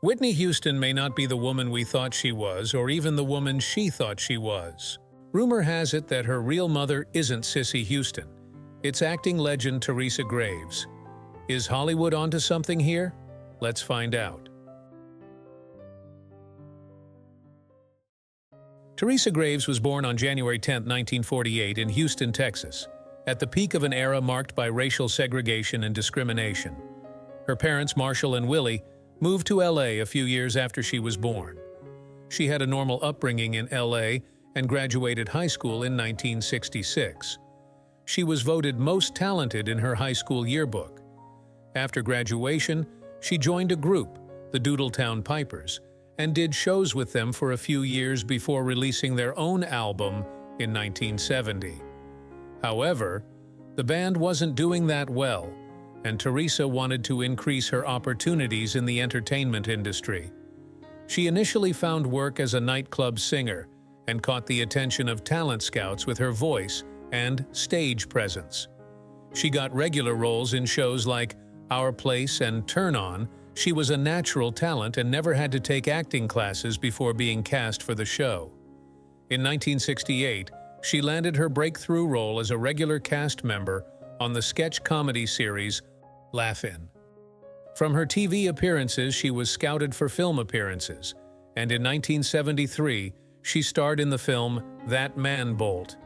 Whitney Houston may not be the woman we thought she was, or even the woman she thought she was. Rumor has it that her real mother isn't Sissy Houston. It's acting legend Teresa Graves. Is Hollywood onto something here? Let's find out. Teresa Graves was born on January 10, 1948 in Houston, Texas, at the peak of an era marked by racial segregation and discrimination. Her parents, Marshall and Willie, moved to LA a few years after she was born. She had a normal upbringing in LA and graduated high school in 1966. She was voted most talented in her high school yearbook. After graduation, she joined a group, the Doodletown Pipers, and did shows with them for a few years before releasing their own album in 1970. However, the band wasn't doing that well, and Teresa wanted to increase her opportunities in the entertainment industry. She initially found work as a nightclub singer and caught the attention of talent scouts with her voice and stage presence. She got regular roles in shows like Our Place and Turn On. She was a natural talent and never had to take acting classes before being cast for the show. In 1968, she landed her breakthrough role as a regular cast member on the sketch comedy series Laugh-In. From her TV appearances, she was scouted for film appearances, and in 1973, she starred in the film That Man Bolt.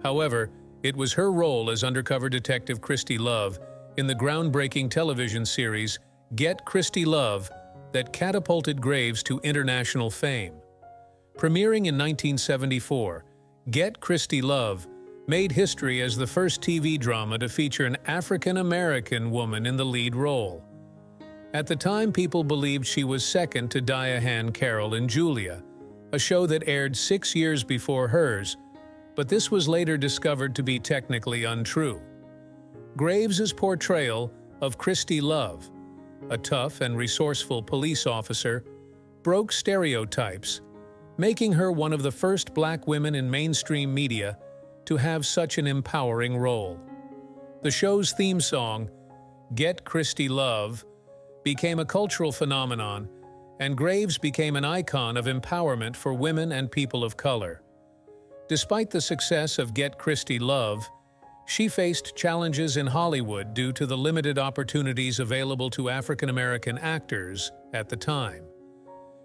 However, it was her role as undercover detective Christie Love in the groundbreaking television series Get Christie Love that catapulted Graves to international fame. Premiering in 1974, Get Christie Love made history as the first TV drama to feature an African-American woman in the lead role. At the time, people believed she was second to Diahann Carroll in Julia, a show that aired 6 years before hers, but this was later discovered to be technically untrue. Graves's portrayal of Christie Love, a tough and resourceful police officer, broke stereotypes, making her one of the first black women in mainstream media to have such an empowering role. The show's theme song, Get Christie Love, became a cultural phenomenon, and Graves became an icon of empowerment for women and people of color. Despite the success of Get Christie Love, she faced challenges in Hollywood due to the limited opportunities available to African-American actors at the time.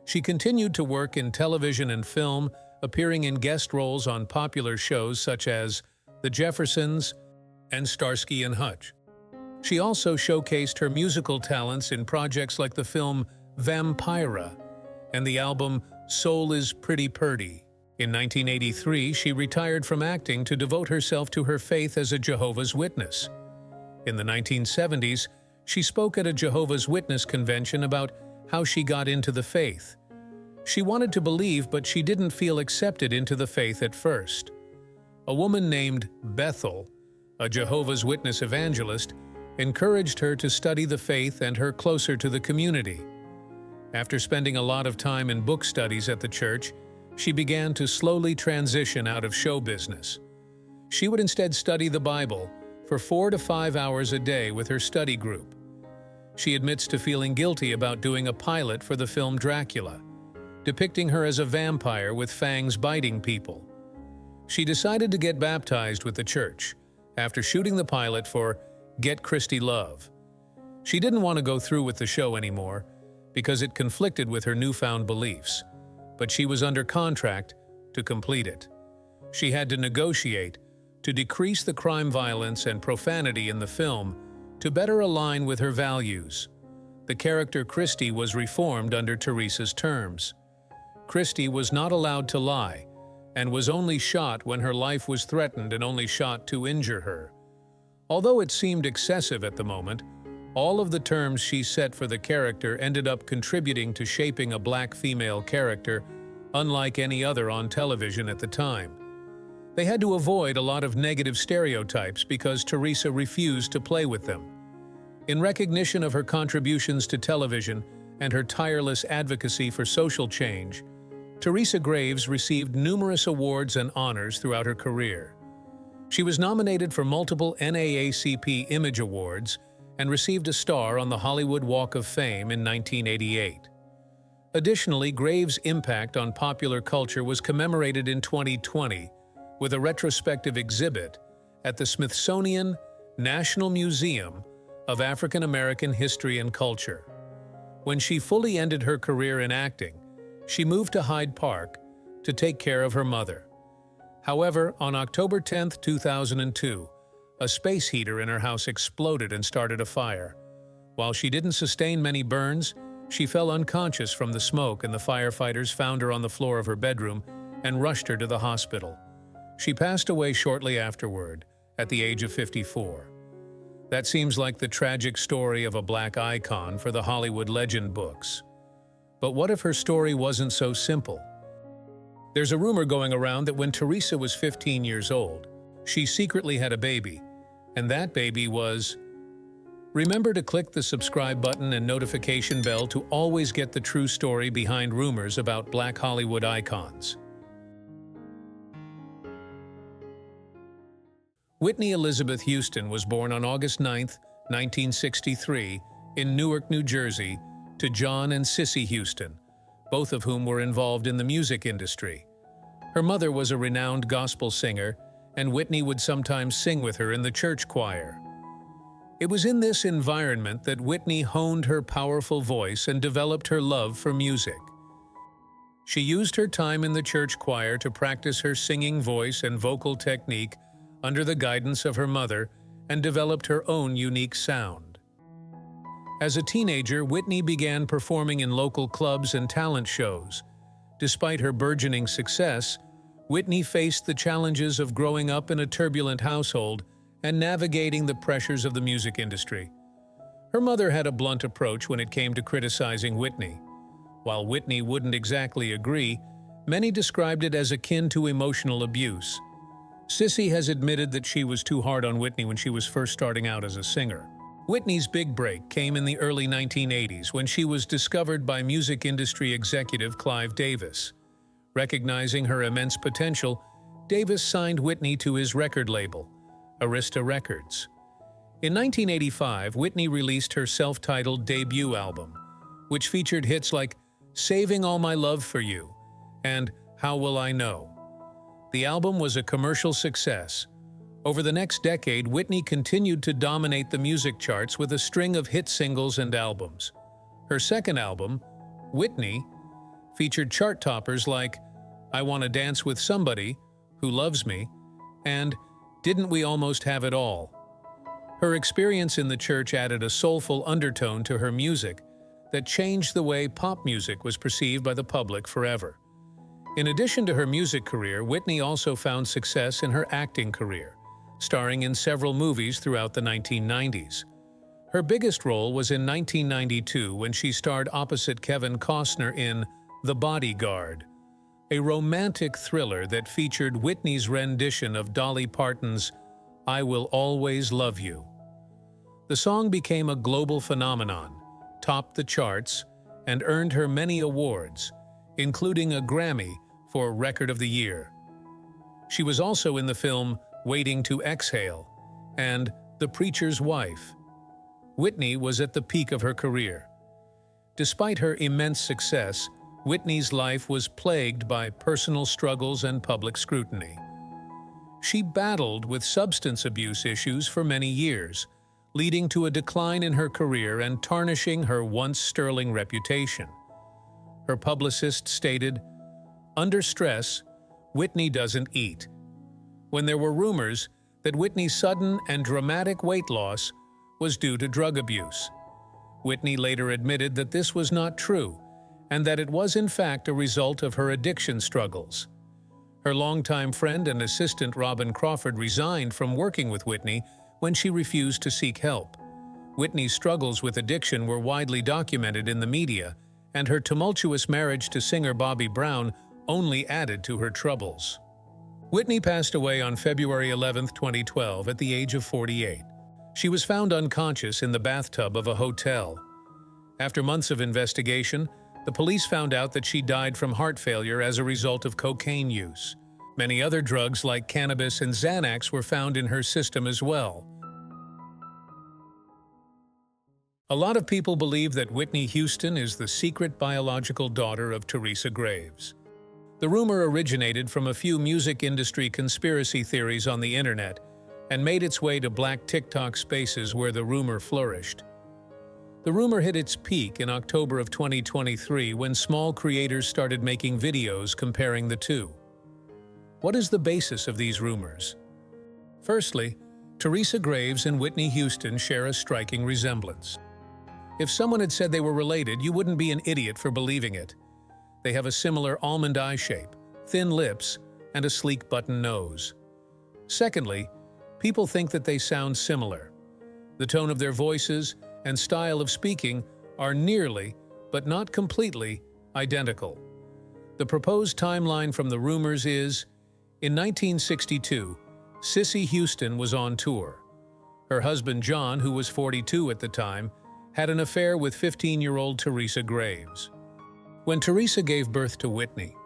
She continued to work in television and film, appearing in guest roles on popular shows such as The Jeffersons and Starsky and Hutch. She also showcased her musical talents in projects like the film Vampira and the album Soul is Pretty Purty. In 1983, she retired from acting to devote herself to her faith as a Jehovah's Witness. In the 1970s, she spoke at a Jehovah's Witness convention about how she got into the faith. She wanted to believe, but she didn't feel accepted into the faith at first. A woman named Bethel, a Jehovah's Witness evangelist, encouraged her to study the faith and her closer to the community. After spending a lot of time in book studies at the church, she began to slowly transition out of show business. She would instead study the Bible for 4 to 5 hours a day with her study group. She admits to feeling guilty about doing a pilot for the film Dracula, depicting her as a vampire with fangs biting people. She decided to get baptized with the church after shooting the pilot for Get Christie Love. She didn't want to go through with the show anymore because it conflicted with her newfound beliefs, but she was under contract to complete it. She had to negotiate to decrease the crime, violence, and profanity in the film to better align with her values. The character Christie was reformed under Teresa's terms. Christie was not allowed to lie and was only shot when her life was threatened and only shot to injure her. Although it seemed excessive at the moment, all of the terms she set for the character ended up contributing to shaping a black female character unlike any other on television at the time. They had to avoid a lot of negative stereotypes because Teresa refused to play with them. In recognition of her contributions to television and her tireless advocacy for social change, Teresa Graves received numerous awards and honors throughout her career. She was nominated for multiple NAACP Image Awards and received a star on the Hollywood Walk of Fame in 1988. Additionally, Graves' impact on popular culture was commemorated in 2020 with a retrospective exhibit at the Smithsonian National Museum of African American History and Culture. When she fully ended her career in acting, she moved to Hyde Park to take care of her mother. However, on October 10, 2002, a space heater in her house exploded and started a fire. While she didn't sustain many burns, she fell unconscious from the smoke, and the firefighters found her on the floor of her bedroom and rushed her to the hospital. She passed away shortly afterward, at the age of 54. That seems like the tragic story of a black icon for the Hollywood legend books. But what if her story wasn't so simple? There's a rumor going around that when Teresa was 15 years old, she secretly had a baby, and that baby was... Remember to click the subscribe button and notification bell to always get the true story behind rumors about Black Hollywood icons. Whitney Elizabeth Houston was born on August 9, 1963, in Newark, New Jersey, to John and Sissy Houston, both of whom were involved in the music industry. Her mother was a renowned gospel singer, and Whitney would sometimes sing with her in the church choir. It was in this environment that Whitney honed her powerful voice and developed her love for music. She used her time in the church choir to practice her singing voice and vocal technique under the guidance of her mother, and developed her own unique sound. As a teenager, Whitney began performing in local clubs and talent shows. Despite her burgeoning success, Whitney faced the challenges of growing up in a turbulent household and navigating the pressures of the music industry. Her mother had a blunt approach when it came to criticizing Whitney. While Whitney wouldn't exactly agree, many described it as akin to emotional abuse. Sissy has admitted that she was too hard on Whitney when she was first starting out as a singer. Whitney's big break came in the early 1980s when she was discovered by music industry executive Clive Davis. Recognizing her immense potential, Davis signed Whitney to his record label, Arista Records. In 1985, Whitney released her self-titled debut album, which featured hits like Saving All My Love for You and How Will I Know. The album was a commercial success. Over the next decade, Whitney continued to dominate the music charts with a string of hit singles and albums. Her second album, Whitney, featured chart toppers like I Wanna Dance with Somebody Who Loves Me and Didn't We Almost Have It All? Her experience in the church added a soulful undertone to her music that changed the way pop music was perceived by the public forever. In addition to her music career, Whitney also found success in her acting career, starring in several movies throughout the 1990s. Her biggest role was in 1992 when she starred opposite Kevin Costner in The Bodyguard, a romantic thriller that featured Whitney's rendition of Dolly Parton's I Will Always Love You. The song became a global phenomenon, topped the charts, and earned her many awards, including a Grammy for Record of the Year. She was also in the film Waiting to Exhale and The Preacher's Wife. Whitney was at the peak of her career. Despite her immense success, Whitney's life was plagued by personal struggles and public scrutiny. She battled with substance abuse issues for many years, leading to a decline in her career and tarnishing her once sterling reputation. Her publicist stated, "Under stress, Whitney doesn't eat." When there were rumors that Whitney's sudden and dramatic weight loss was due to drug abuse. Whitney later admitted that this was not true, and that it was in fact a result of her addiction struggles. Her longtime friend and assistant Robin Crawford resigned from working with Whitney when she refused to seek help. Whitney's struggles with addiction were widely documented in the media, and her tumultuous marriage to singer Bobby Brown only added to her troubles. Whitney passed away on February 11, 2012, at the age of 48. She was found unconscious in the bathtub of a hotel. After months of investigation, the police found out that she died from heart failure as a result of cocaine use. Many other drugs like cannabis and Xanax were found in her system as well. A lot of people believe that Whitney Houston is the secret biological daughter of Teresa Graves. The rumor originated from a few music industry conspiracy theories on the internet and made its way to Black TikTok spaces where the rumor flourished. The rumor hit its peak in October of 2023 when small creators started making videos comparing the two. What is the basis of these rumors? Firstly, Teresa Graves and Whitney Houston share a striking resemblance. If someone had said they were related, you wouldn't be an idiot for believing it. They have a similar almond eye shape, thin lips, and a sleek button nose. Secondly, people think that they sound similar. The tone of their voices and style of speaking are nearly, but not completely, identical. The proposed timeline from the rumors is, in 1962, Christie Houston was on tour. Her husband John, who was 42 at the time, had an affair with 15-year-old Teresa Graves. When Teresa gave birth to Whitney,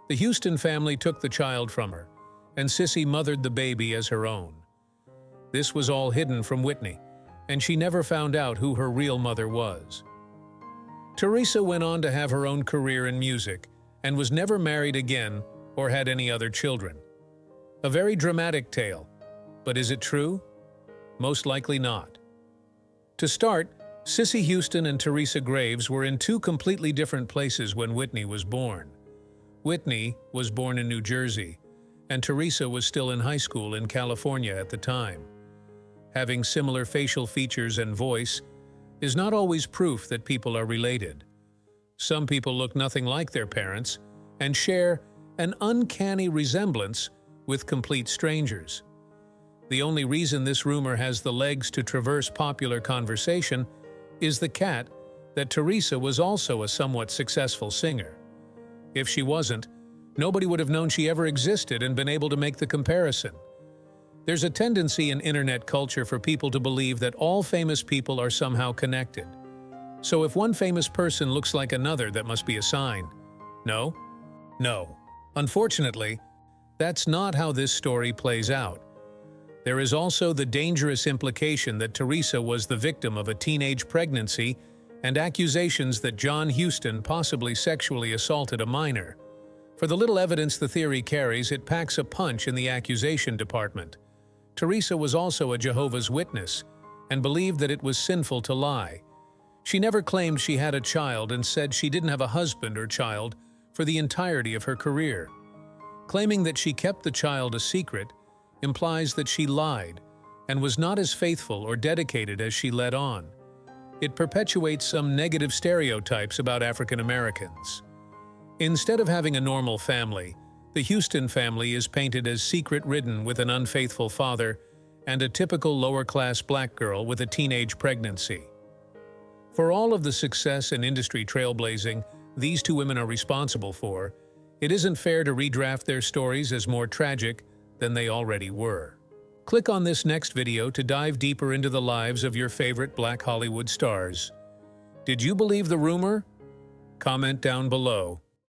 the Houston family took the child from her, and Christie mothered the baby as her own. This was all hidden from Whitney, and she never found out who her real mother was. Teresa went on to have her own career in music and was never married again or had any other children. A very dramatic tale, but is it true? Most likely not. To start, Christie Houston and Teresa Graves were in two completely different places when Whitney was born. Whitney was born in New Jersey, and Teresa was still in high school in California at the time. Having similar facial features and voice is not always proof that people are related. Some people look nothing like their parents and share an uncanny resemblance with complete strangers. The only reason this rumor has the legs to traverse popular conversation is the cat that Teresa was also a somewhat successful singer. If she wasn't, nobody would have known she ever existed and been able to make the comparison. There's a tendency in internet culture for people to believe that all famous people are somehow connected. So if one famous person looks like another, that must be a sign. No? No. Unfortunately, that's not how this story plays out. There is also the dangerous implication that Teresa was the victim of a teenage pregnancy and accusations that John Houston possibly sexually assaulted a minor. For the little evidence the theory carries, it packs a punch in the accusation department. Teresa was also a Jehovah's Witness and believed that it was sinful to lie. She never claimed she had a child and said she didn't have a husband or child for the entirety of her career. Claiming that she kept the child a secret implies that she lied and was not as faithful or dedicated as she let on. It perpetuates some negative stereotypes about African Americans. Instead of having a normal family, the Houston family is painted as secret-ridden with an unfaithful father and a typical lower-class black girl with a teenage pregnancy. For all of the success and industry trailblazing these two women are responsible for, it isn't fair to redraft their stories as more tragic than they already were. Click on this next video to dive deeper into the lives of your favorite Black Hollywood stars. Did you believe the rumor? Comment down below.